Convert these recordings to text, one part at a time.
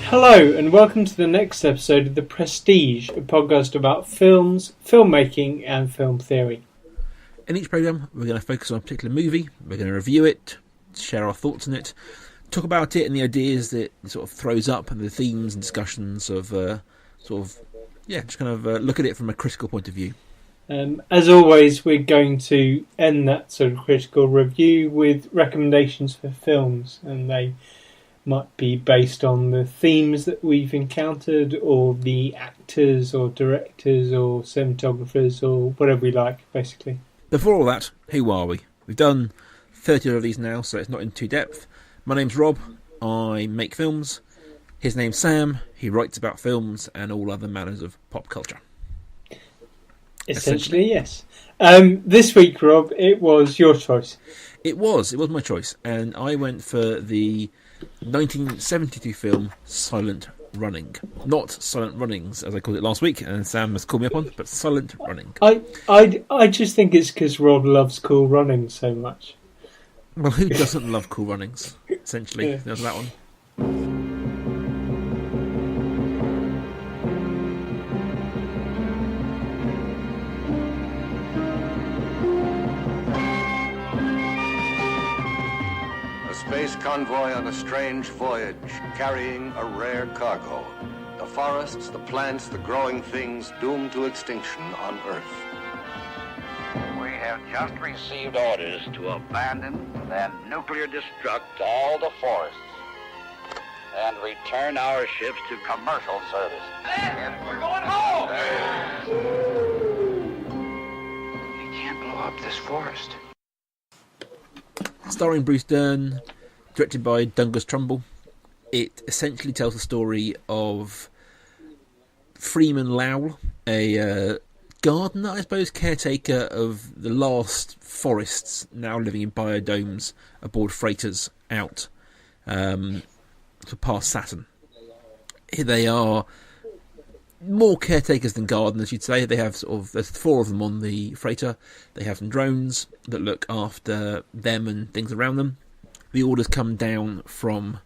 Hello and welcome to the next episode of The Prestige, a podcast about films, filmmaking and film theory. In each programme we're going to focus on a particular movie, we're going to review it, share our thoughts on it, talk about it and the ideas that it sort of throws up and the themes and discussions of just kind of look at it from a critical point of view. As always, we're going to end that sort of critical review with recommendations for films, and they might be based on the themes that we've encountered or the actors or directors or cinematographers or whatever we like, basically. Before all that, who are we? We've done 30 of these now, so it's not in too depth. My name's Rob, I make films. His name's Sam, he writes about films and all other manners of pop culture. Essentially, yes. This week, Rob, it was your choice. It was my choice, and I went for the 1972 film Silent Running. Not Silent Runnings, as I called it last week, and Sam has called me up on, but Silent Running. I just think it's because Rob loves Cool Runnings so much. Well, who doesn't love Cool Runnings? Essentially, yeah. There's that one. Space convoy on a strange voyage, carrying a rare cargo. The forests, the plants, the growing things doomed to extinction on Earth. We have just received orders to abandon and nuclear destruct all the forests and return our ships to commercial service. We're going home! We can't blow up this forest. Starring Bruce Dern, directed by Douglas Trumbull, it essentially tells the story of Freeman Lowell, a gardener, I suppose, caretaker of the last forests, now living in biodomes aboard freighters out past Saturn. They are more caretakers than gardeners, you'd say. They have there's 4 of them on the freighter. They have some drones that look after them and things around them. The orders come down from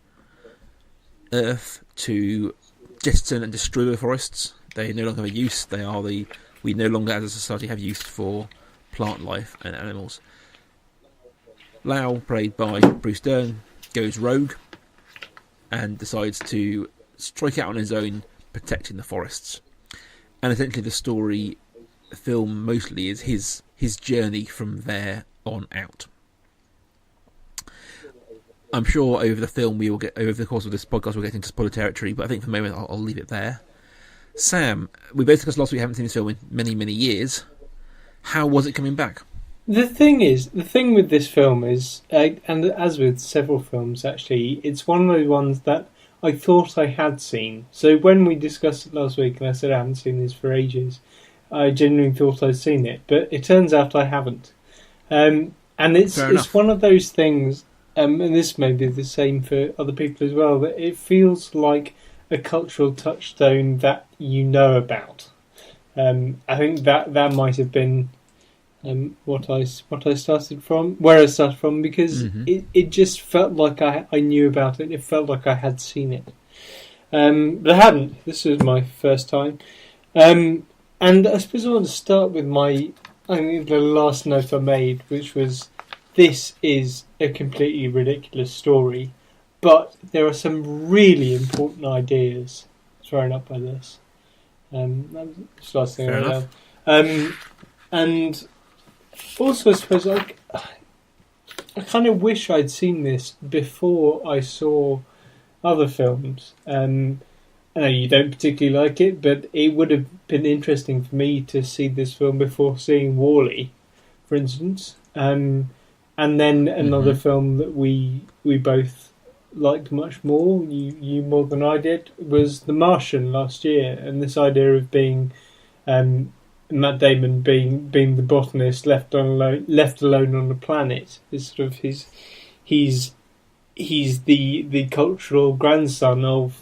Earth to jettison and destroy the forests. They no longer have a use. We no longer as a society have use for plant life and animals. Lau, played by Bruce Dern, goes rogue and decides to strike out on his own, protecting the forests. And essentially the film mostly is his journey from there on out. I'm sure over the course of this podcast we'll get into spoiler territory, but I think for the moment I'll leave it there. Sam, we both discussed last week, we haven't seen this film in many, many years. How was it coming back? The thing with this film is, and as with several films actually, it's one of those ones that I thought I had seen. So when we discussed it last week and I said I haven't seen this for ages, I genuinely thought I'd seen it, but it turns out I haven't. And it's one of those things, and this may be the same for other people as well, that it feels like a cultural touchstone that you know about. I think that might have been what I started from, where I started from, because it just felt like I knew about it. It felt like I had seen it, but I hadn't. This was my first time, and I suppose I want to start with the last note I made, which was, this is a completely ridiculous story, but there are some really important ideas thrown up by this. That's the last thing I know. And also, I suppose, I kind of wish I'd seen this before I saw other films. I know you don't particularly like it, but it would have been interesting for me to see this film before seeing Wall-E, for instance. And then another film that we both liked much more, you more than I did, was The Martian last year. And this idea of being Matt Damon being the botanist left alone on the planet is sort of he's the cultural grandson of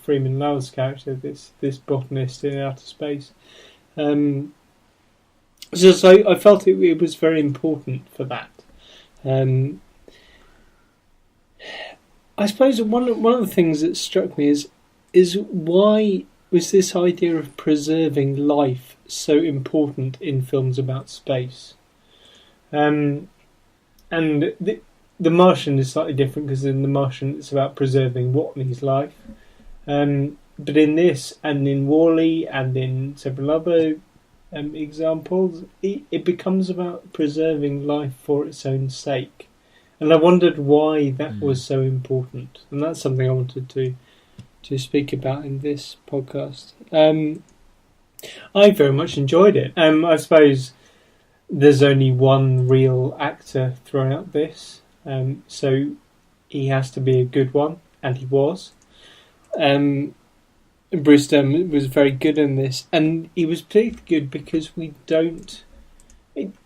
Freeman Lau's character, this botanist in outer space. So I felt it was very important for that. I suppose one of the things that struck me is why was this idea of preserving life so important in films about space? And the Martian is slightly different because in The Martian it's about preserving Watney's life. But in this and in Wall-E and in several other examples, it becomes about preserving life for its own sake. And I wondered why that was so important. And that's something I wanted to speak about in this podcast. I very much enjoyed it. I suppose there's only one real actor throughout this, so he has to be a good one, and he was. Bruce Dern was very good in this, and he was particularly good because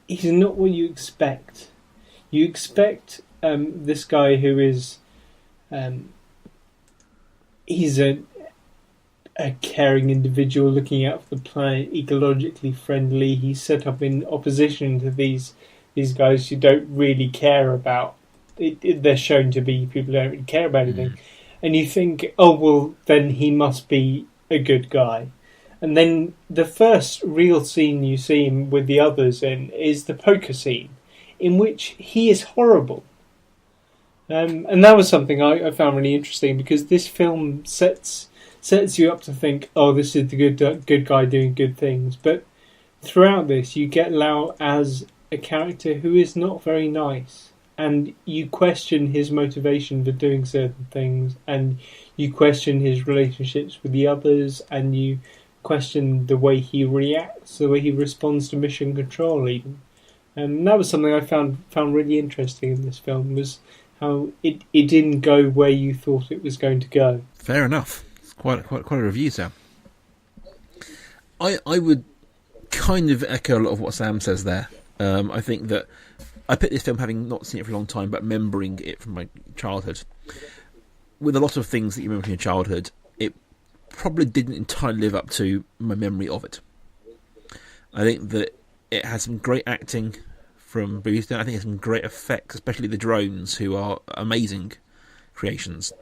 he's not what you expect. You expect this guy who is he's a caring individual looking out for the planet, ecologically friendly. He's set up in opposition to these guys who don't really care about it. They're shown to be people who don't really care about anything. And you think, oh, well, then he must be a good guy. And then the first real scene you see him with the others in is the poker scene, in which he is horrible. And that was something I found really interesting, because this film sets you up to think, oh, this is the good guy doing good things. But throughout this, you get Lau as a character who is not very nice. And you question his motivation for doing certain things, and you question his relationships with the others, and you question the way he reacts, the way he responds to mission control even. And that was something I found really interesting in this film, was how it didn't go where you thought it was going to go. Fair enough. It's quite a review, Sam. I would kind of echo a lot of what Sam says there. I think that I picked this film having not seen it for a long time, but remembering it from my childhood. With a lot of things that you remember from your childhood, it probably didn't entirely live up to my memory of it. I think that it has some great acting from Bruce Dern. I think it has some great effects, especially the drones, who are amazing creations.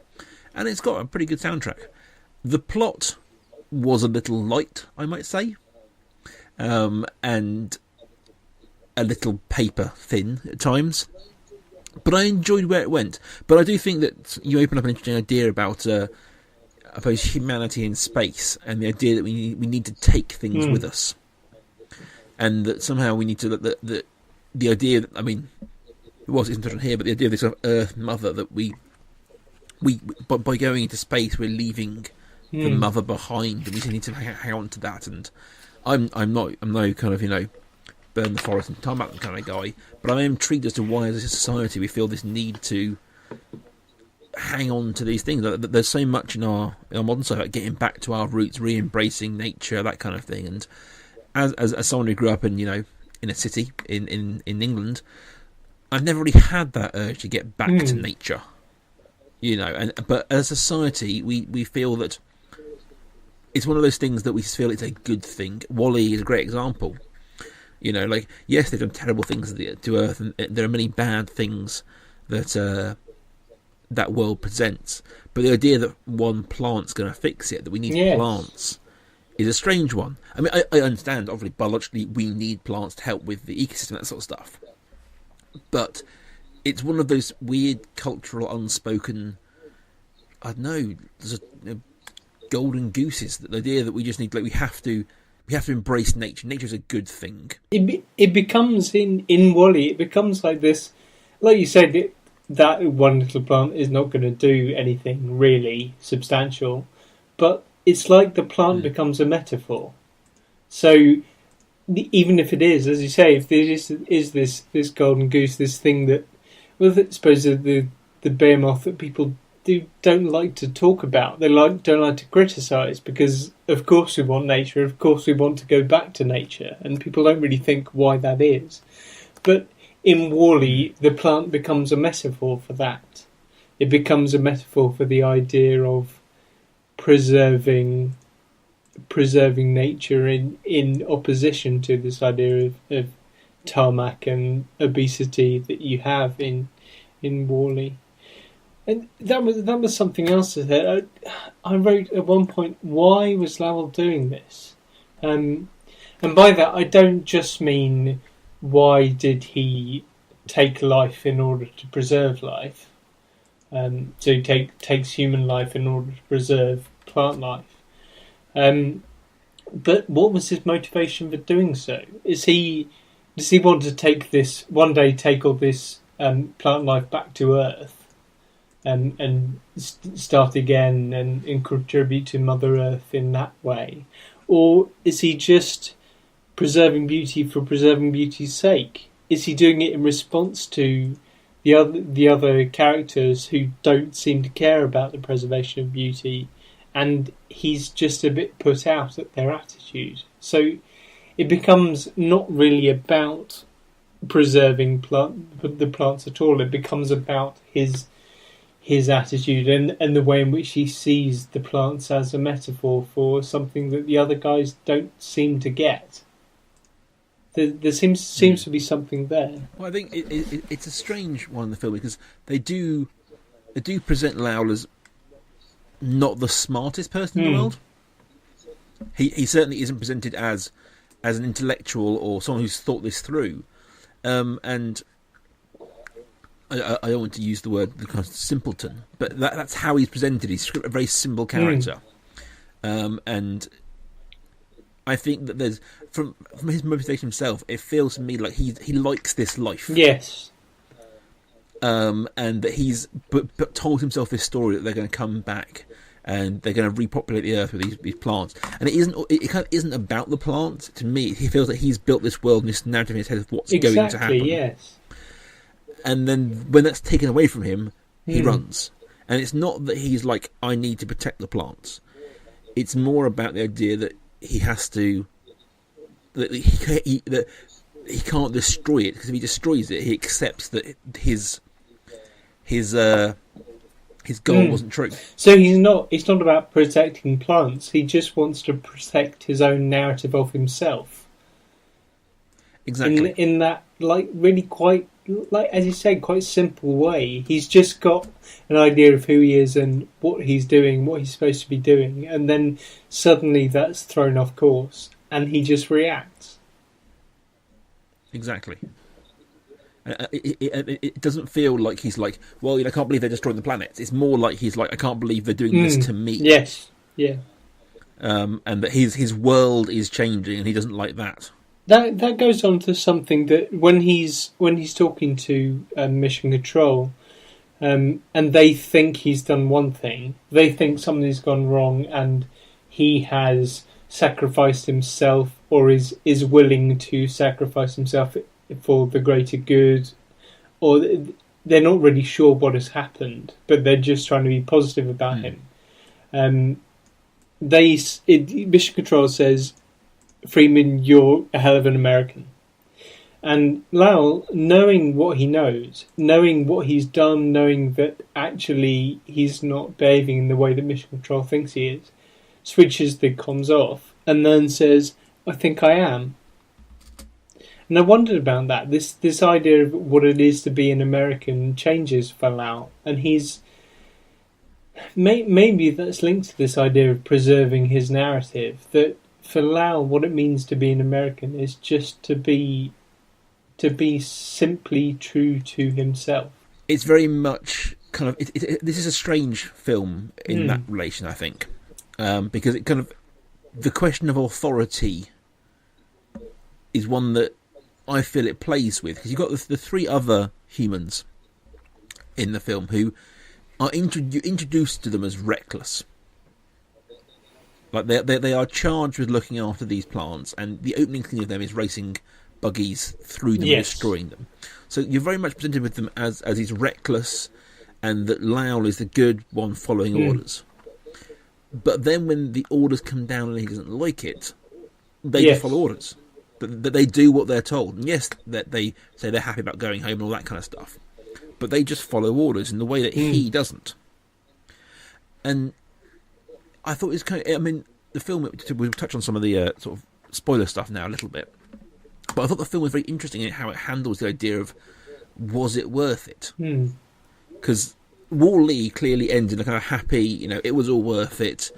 And it's got a pretty good soundtrack. The plot was a little light, I might say. And a little paper thin at times, but I enjoyed where it went. But I do think that you open up an interesting idea about, I suppose, humanity in space, and the idea that we need to take things with us, and that somehow we need to the idea that, I mean, it wasn't touched on here, but the idea of this sort of Earth Mother, that we by going into space we're leaving the mother behind, and we need to hang on to that. And I'm no kind of burn the forest and tarmac them kind of guy, but I'm intrigued as to why as a society we feel this need to hang on to these things. There's so much in our modern society about getting back to our roots, re-embracing nature, that kind of thing. And as someone who grew up in a city in England, I've never really had that urge to get back to nature, but as a society we feel that it's one of those things that we feel it's a good thing. Wall-E is a great example. Yes, they've done terrible things to Earth, and there are many bad things that that world presents. But the idea that one plant's going to fix it, that we need plants, is a strange one. I mean, I understand, obviously, biologically, we need plants to help with the ecosystem, that sort of stuff. But it's one of those weird cultural, unspoken, I don't know, golden gooses. The idea that we just need, we have to embrace nature. Nature's a good thing. It becomes in Wall-E. It becomes like this, like you said. That one little plant is not going to do anything really substantial, but it's like the plant becomes a metaphor. So even if it is, as you say, if there is this golden goose, this thing that, well, I suppose the behemoth that people don't like to talk about. They don't like to criticise, because of course we want nature, of course we want to go back to nature, and people don't really think why that is. But in Wall-E, the plant becomes a metaphor for that. It becomes a metaphor for the idea of preserving nature in opposition to this idea of tarmac and obesity that you have in Wall-E. And that was something else that I wrote at one point. Why was Lowell doing this? And by that I don't just mean why did he take life in order to preserve life. So he takes human life in order to preserve plant life. But what was his motivation for doing so? Does he want to take all this plant life back to Earth and start again and contribute to Mother Earth in that way? Or is he just preserving beauty for preserving beauty's sake? Is he doing it in response to the other characters who don't seem to care about the preservation of beauty, and he's just a bit put out at their attitude? So it becomes not really about preserving the plants at all. It becomes about his attitude and the way in which he sees the plants as a metaphor for something that the other guys don't seem to get. There seems to be something there. Well, I think it's a strange one in the film because they do present Lowell as not the smartest person in the world. He certainly isn't presented as an intellectual or someone who's thought this through. And I don't want to use the word the kind of simpleton, but that's how he's presented. He's a very simple character, and I think that there's from his motivation himself, it feels to me like he likes this life. Yes. And that he's but told himself this story that they're going to come back and they're going to repopulate the earth with these plants. And it kind of isn't about the plants. To me, he feels that he's built this world and this narrative in his head of what's going to happen. Yes. And then when that's taken away from him, he runs. And it's not that he's like, I need to protect the plants. It's more about the idea that he has to, that he can't destroy it, because if he destroys it, he accepts that his goal wasn't true. So it's not about protecting plants. He just wants to protect his own narrative of himself. Exactly. In that, like, really quite, like, as you said, quite simple way. He's just got an idea of who he is and what he's doing, what he's supposed to be doing, and then suddenly that's thrown off course, and he just reacts. Exactly. It doesn't feel like he's like, well, I can't believe they're destroying the planet. It's more like he's like, I can't believe they're doing this to me. Yes, yeah. And that his world is changing, and he doesn't like that. That goes on to something that when he's talking to Mission Control, and they think he's done one thing, they think something's gone wrong, and he has sacrificed himself, or is willing to sacrifice himself for the greater good, or they're not really sure what has happened, but they're just trying to be positive about him. Mission Control says, Freeman, you're a hell of an American. And Lowell, knowing what he knows, knowing what he's done, knowing that actually he's not behaving in the way that Mission Control thinks he is, switches the comms off and then says, I think I am. And I wondered about that. This idea of what it is to be an American changes for Lowell. And he's... Maybe that's linked to this idea of preserving his narrative, that for Lowell, what it means to be an American is just to be simply true to himself. It's very much kind of... this is a strange film in that relation, I think. Because it kind of... The question of authority is one that I feel it plays with. Because you've got the three other humans in the film who are introduced to them as reckless. Like they are charged with looking after these plants, and the opening scene of them is racing buggies through them and destroying them. So you're very much presented with them as he's reckless, and that Lowell is the good one following orders. But then when the orders come down and he doesn't like it, they just follow orders. But they do what they're told. And yes, that they say they're happy about going home and all that kind of stuff. But they just follow orders in the way that he doesn't. And I thought it was kind of. I mean, the film. We'll touch on some of the sort of spoiler stuff now a little bit, but I thought the film was very interesting in how it handles the idea of was it worth it? Because Wall-E clearly ends in a kind of happy, it was all worth it.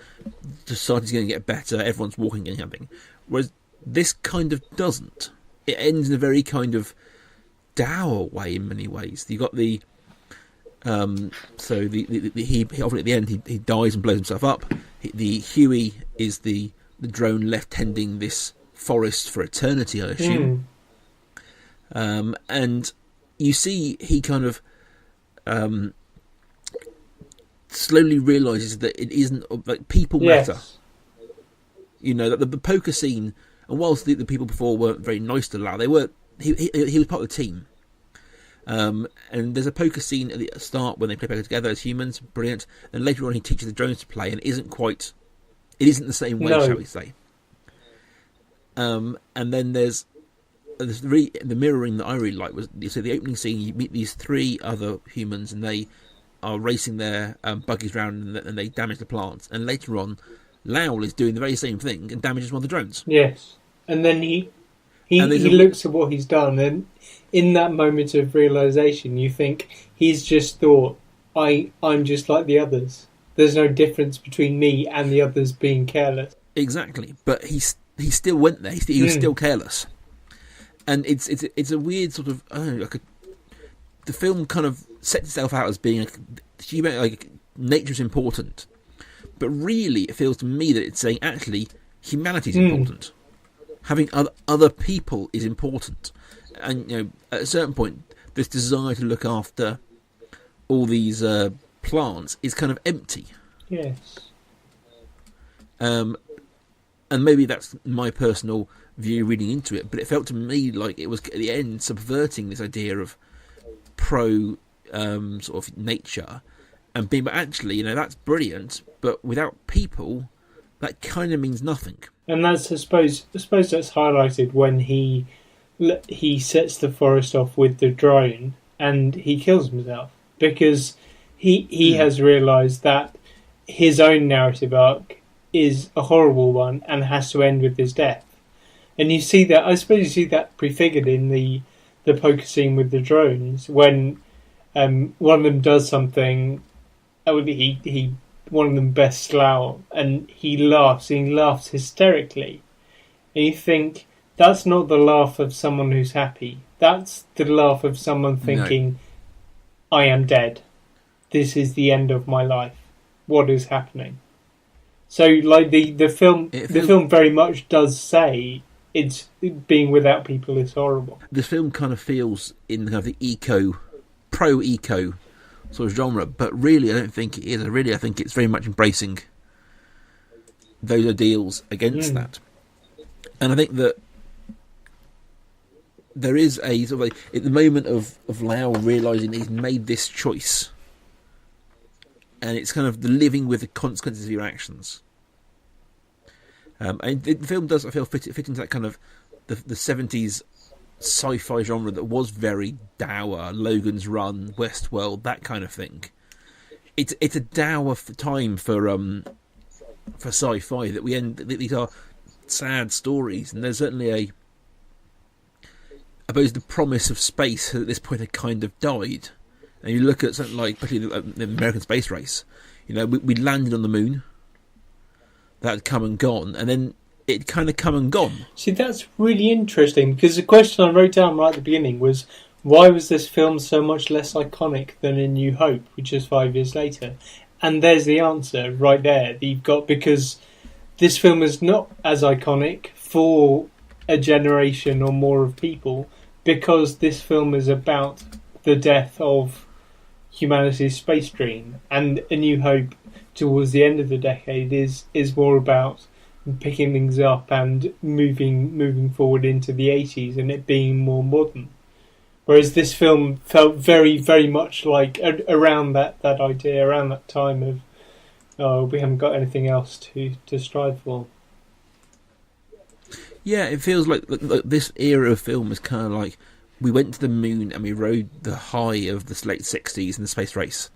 Society's going to get better. Everyone's walking and something. Whereas this kind of doesn't. It ends in a very kind of dour way in many ways. You got the he obviously at the end he dies and blows himself up. The Huey is the drone left tending this forest for eternity, I assume. And you see he kind of slowly realises that it isn't like people matter. That the poker scene, and whilst the people before weren't very nice to Lau, they were. He was part of the team. And there's a poker scene at the start when they play poker together as humans, brilliant. And later on, he teaches the drones to play, and it isn't the same way, shall we say? And then there's the mirroring that I really like was the opening scene. You meet these 3 other humans, and they are racing their buggies around, and they damage the plants. And later on, Lau is doing the very same thing and damages one of the drones. Yes, and then he looks at what he's done, and in that moment of realisation, you think he's just thought, I'm just like the others. There's no difference between me and the others being careless. Exactly, but he still went there. He was still careless, and it's a weird sort of the film kind of sets itself out as being nature's important, but really it feels to me that it's saying actually humanity's important. Having other people is important, and at a certain point, this desire to look after all these plants is kind of empty. Yes. And maybe that's my personal view reading into it, but it felt to me like it was at the end subverting this idea of pro sort of nature and being, but actually, that's brilliant, but without people, that kind of means nothing. And that's, I suppose that's highlighted when he sets the forest off with the drone and he kills himself, because he has realised that his own narrative arc is a horrible one and has to end with his death. And you see that, I suppose you see that prefigured in the poker scene with the drones when one of them does something. One of them bests Lau, and he laughs hysterically. And you think, that's not the laugh of someone who's happy. That's the laugh of someone thinking, no. I am dead. This is the end of my life. What is happening? So, like, the film very much does say it's being without people is horrible. This film kind of feels in the pro-eco sort of genre, but really I don't think it is. I think it's very much embracing those ideals against that. And I think that there is a sort of at the moment of Lau realising that he's made this choice, and it's kind of the living with the consequences of your actions. And the film does, I feel, fit into that kind of the 70s sci-fi genre that was very dour, Logan's Run, Westworld, that kind of thing. It's a dour time for sci-fi that we end. These are sad stories, and there's certainly I suppose the promise of space at this point had kind of died. And you look at something like, particularly the American space race. We landed on the moon. That had come and gone, and then it kind of come and gone. See, that's really interesting, because the question I wrote down right at the beginning was, why was this film so much less iconic than A New Hope, which is 5 years later? And there's the answer right there that you've got, because this film is not as iconic for a generation or more of people, because this film is about the death of humanity's space dream, and A New Hope towards the end of the decade is more about picking things up and moving forward into the 80s and it being more modern. Whereas this film felt very, very much like around that idea, around that time of, we haven't got anything else to strive for. Yeah, it feels like this era of film is kind of like we went to the moon and we rode the high of the late 60s in the space race.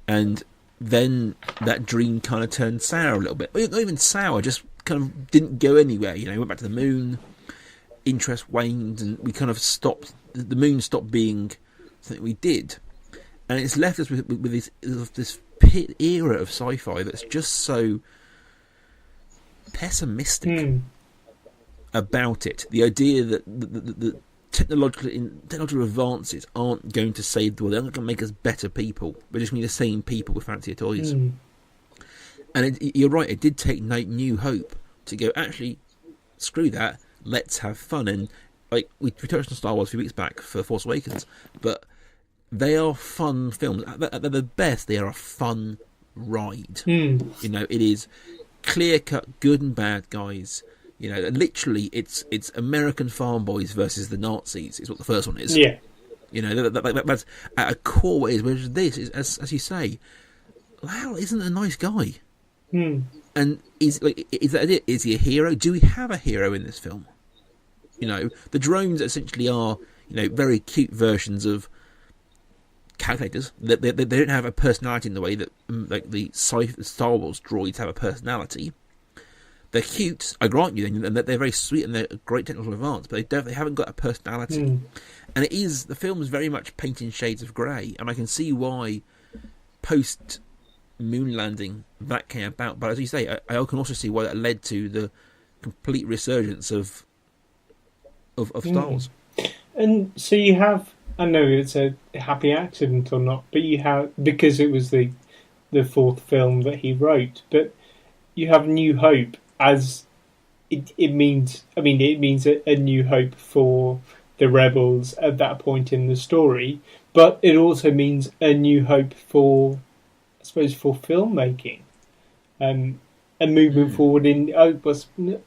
And then that dream kind of turned sour a little bit. Well, not even sour, just kind of didn't go anywhere. You know, we went back to the moon, interest waned, and we kind of stopped. The moon stopped being something we did, and it's left us with this pit era of sci-fi that's just so pessimistic about it. The idea that the technological advances aren't going to save the world. They're not going to make us better people. We're just going to be the same people with fancier toys. And you're right, it did take New Hope to go, actually, screw that, let's have fun. And like we touched on Star Wars a few weeks back for Force Awakens, but they are fun films. At the best, they are a fun ride. You know, it is clear-cut, good and bad guys. You know, literally, it's American farm boys versus the Nazis. Is what the first one is. Yeah. You know, that's at a core way. Whereas this is, as you say, Lyle isn't a nice guy. And is that it? Is he a hero? Do we have a hero in this film? You know, the drones essentially are, you know, very cute versions of calculators. They don't have a personality in the way that like the Star Wars droids have a personality. They're cute, I grant you, and they're very sweet and they're a great technical advance, but they haven't got a personality. And the film is very much painted in shades of grey, and I can see why post moon landing that came about. But as you say, I can also see why that led to the complete resurgence of Star Wars. And so you have, I know it's a happy accident or not, but you have, because it was the fourth film that he wrote, but you have New Hope as it means a new hope for the rebels at that point in the story, but it also means a new hope for, I suppose, for filmmaking, and moving forward in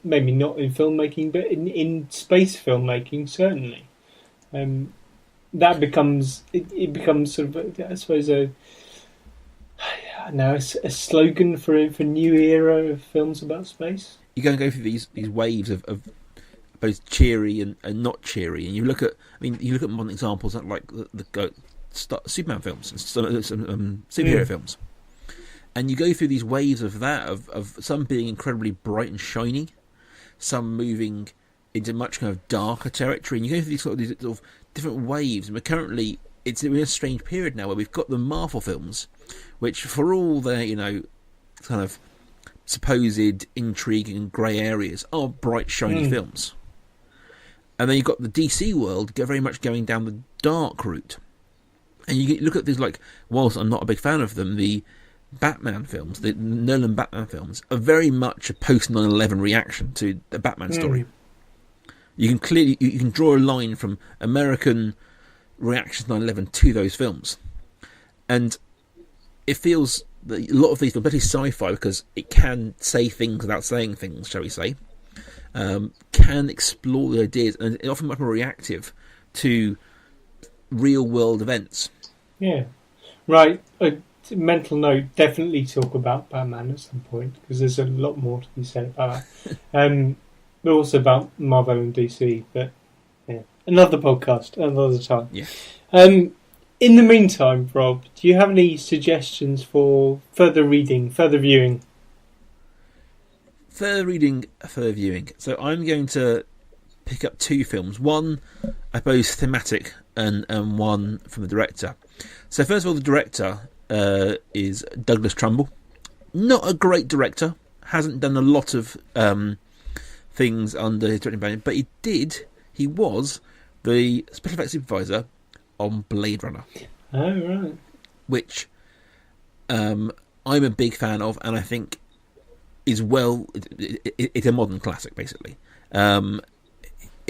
maybe not in filmmaking, but in space filmmaking certainly. That becomes it becomes sort of, I suppose, a slogan for a new era of films about space. You're going to go through these waves of both cheery and not cheery, and you look at modern examples like the Superman films and some superhero films, and you go through these waves of that, of some being incredibly bright and shiny, some moving into much kind of darker territory, and you go through these sort of different waves. And we're currently, it's in a strange period now where we've got the Marvel films, which for all their, you know, kind of supposed intrigue and grey areas, are bright, shiny films. And then you've got the DC world very much going down the dark route. And you look at these, like, whilst I'm not a big fan of them, the Batman films, the Nolan Batman films, are very much a post 9/11 reaction to the Batman story. You can clearly you can draw a line from American reactions to 9/11 to those films, and it feels that a lot of these films, especially sci-fi, because it can say things without saying things, shall we say, can explore the ideas, and it's often much more reactive to real-world events. Yeah, right. A mental note: definitely talk about Batman at some point, because there's a lot more to be said about that. But also about Marvel and DC. But yeah, another podcast, another time. Yeah. In the meantime, Rob, do you have any suggestions for further reading, further viewing? Further reading, further viewing. So I'm going to pick up two films. One, I suppose, thematic, and one from the director. So first of all, the director is Douglas Trumbull. Not a great director. Hasn't done a lot of things under his directing banner, but he was the special effects supervisor on Blade Runner. Oh, right. Which I'm a big fan of, and I think is it's a modern classic, basically. It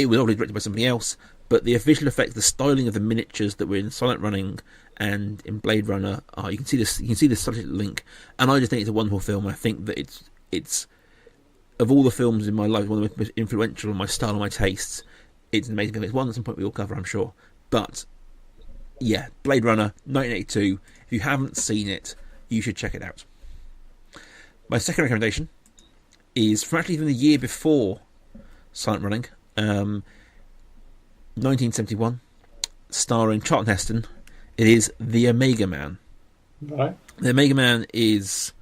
was already directed by somebody else, but the visual effects, the styling of the miniatures that were in Silent Running and in Blade Runner, you can see this subtle link, and I just think it's a wonderful film. I think that it's of all the films in my life, one of the most influential on my style and my tastes. It's an amazing film. It's one at some point we will cover, I'm sure. But yeah, Blade Runner 1982. If you haven't seen it, you should check it out. My second recommendation is from the year before Silent Running, 1971, starring Charlton Heston. It is The Omega Man. Right. The Mega Man is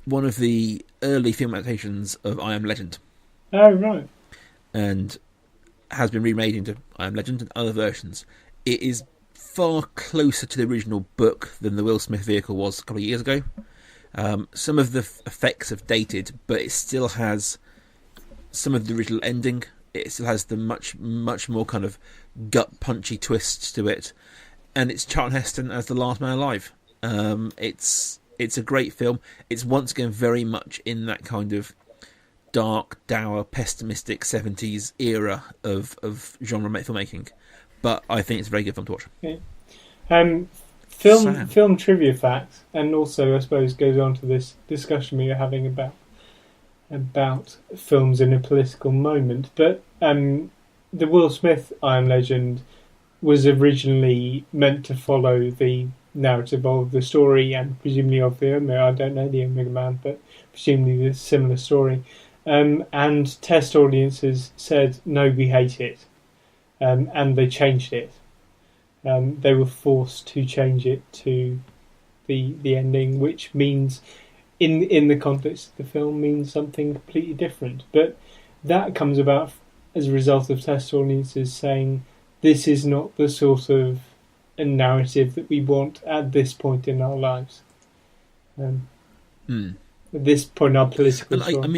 one of the early film adaptations of I Am Legend, Oh, right. and has been remade into I Am Legend and other versions. It is far closer to the original book than the Will Smith vehicle was a couple of years ago. Some of the effects have dated, but it still has some of the original ending. It still has the much more kind of gut punchy twists to it, and it's Charlton Heston as the last man alive. It's a great film. It's once again very much in that kind of dark, dour, pessimistic 70s era of genre filmmaking, but I think it's a very good film to watch. Yeah. Film trivia fact, and also I suppose goes on to this discussion we were having about films in a political moment. But the Will Smith I Am Legend was originally meant to follow the narrative of the story and presumably of the Omega. I don't know the Omega Man, but presumably the similar story. And test audiences said, no, we hate it. And they changed it. They were forced to change it to the ending, which means, in the context of the film, means something completely different. But that comes about as a result of test audiences saying, this is not the sort of a narrative that we want at this point in our lives. At this point in our political story.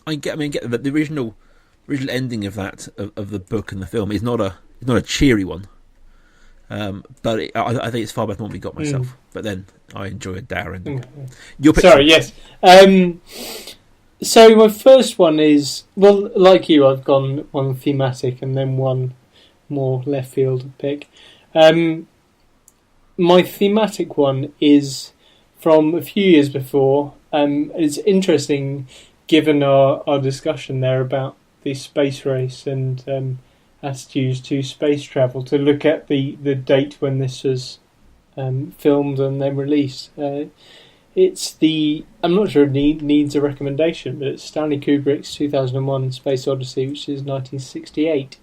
I get that the original ending of that of the book and the film is not a cheery one, but I think it's far better than what we got myself. But then I enjoy a dour ending. Sorry, yes. So my first one is, well, like you, I've gone one thematic and then one more left field pick. My thematic one is from a few years before. It's interesting, given our discussion there about the space race and attitudes to space travel, to look at the date when this was filmed and then released. It's I'm not sure it needs a recommendation, but it's Stanley Kubrick's 2001 Space Odyssey, which is 1968.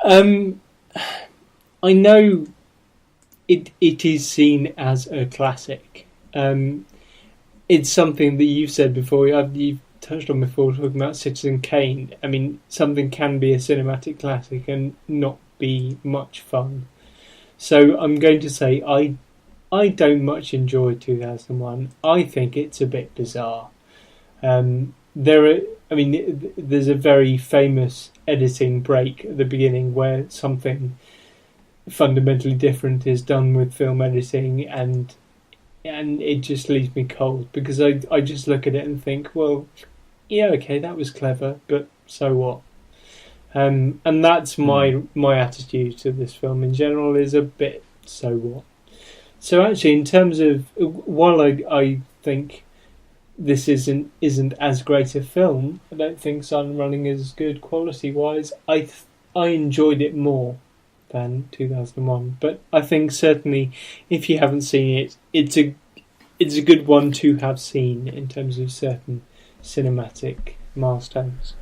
I know it is seen as a classic. It's something that you've said before, you've touched on before, talking about Citizen Kane. I mean, something can be a cinematic classic and not be much fun. So I'm going to say I don't much enjoy 2001. I think it's a bit bizarre. There's a very famous editing break at the beginning where something fundamentally different is done with film editing, and it just leaves me cold, because I just look at it and think, well, yeah, okay, that was clever, but so what? And that's my attitude to this film in general, is a bit so what. So actually, in terms of, while I think this isn't as great a film, I don't think Sun Running is good quality wise. I enjoyed it more than 2001, but I think certainly if you haven't seen it, it's a good one to have seen in terms of certain cinematic milestones.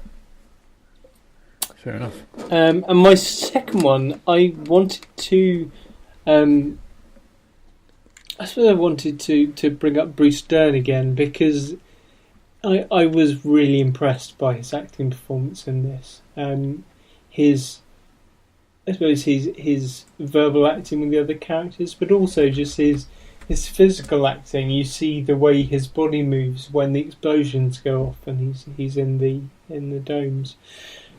Fair enough. And my second one, I wanted to bring up Bruce Dern again, because I was really impressed by his acting performance in this. His verbal acting with the other characters, but also just his physical acting. You see the way his body moves when the explosions go off and he's in the domes.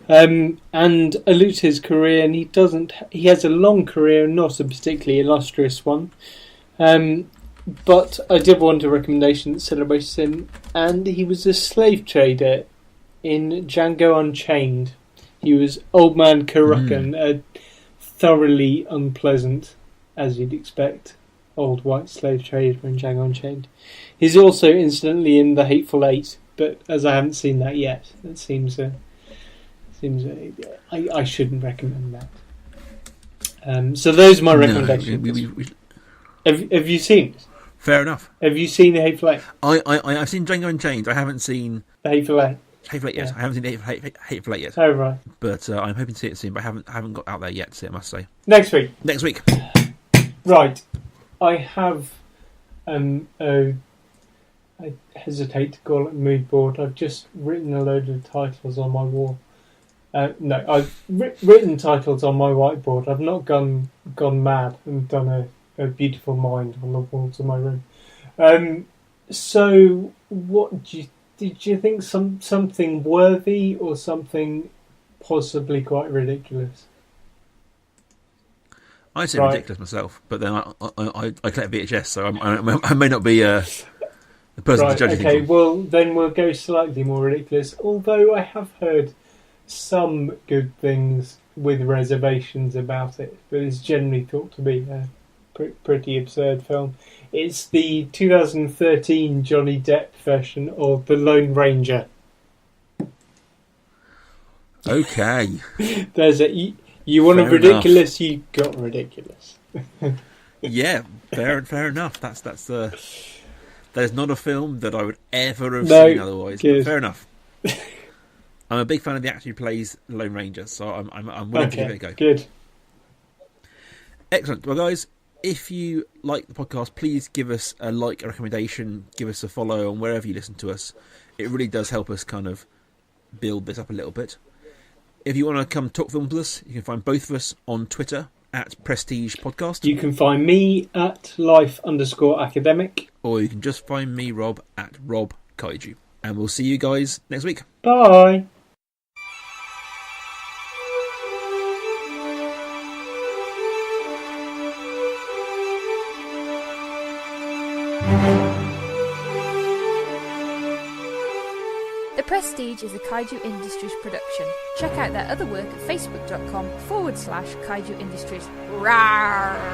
And I looked at his career, and he has a long career, not a particularly illustrious one. But I did want a recommendation that celebrates him, and he was a slave trader in Django Unchained. He was Old Man Karakan, a thoroughly unpleasant, as you'd expect, old white slave trader in Django Unchained. He's also incidentally in The Hateful Eight, but as I haven't seen that yet, it seems I shouldn't recommend that. So those are my recommendations. Have you seen it? Fair enough. Have you seen The Hateful Eight? I've seen Django Unchained. I haven't seen The Hateful Eight. Hateful Eight, yes. Yeah. I haven't seen the Hateful Eight yet. Oh, right. But I'm hoping to see it soon, but I haven't got out there yet, I must say. Next week. Right. I have, I hesitate to call it a mood board. I've just written a load of titles on my wall. No, I've written titles on my whiteboard. I've not gone mad and done a beautiful mind on the walls of my room. So, did you think something worthy or something possibly quite ridiculous? I say ridiculous myself, but then I collect VHS, so I may not be the person to judge anything. Okay, well then we'll go slightly more ridiculous. Although I have heard some good things with reservations about it, but it's generally thought to be a pretty absurd film. It's the 2013 Johnny Depp version of The Lone Ranger. Okay. There's you want a ridiculous, you got ridiculous. Yeah, fair enough. There's not a film that I would ever have seen otherwise. But fair enough. I'm a big fan of the actor who plays the Lone Ranger, so I'm willing to give it a go. Good. Excellent. Well, guys, if you like the podcast, please give us a like, a recommendation, give us a follow on wherever you listen to us. It really does help us kind of build this up a little bit. If you want to come talk films with us, you can find both of us on Twitter at Prestige Podcast. You can find me at life_academic. Or you can just find me, Rob, at Rob Kaiju. And we'll see you guys next week. Bye. The Prestige is a Kaiju Industries production. Check out their other work at facebook.com/Kaiju Industries. Rawr!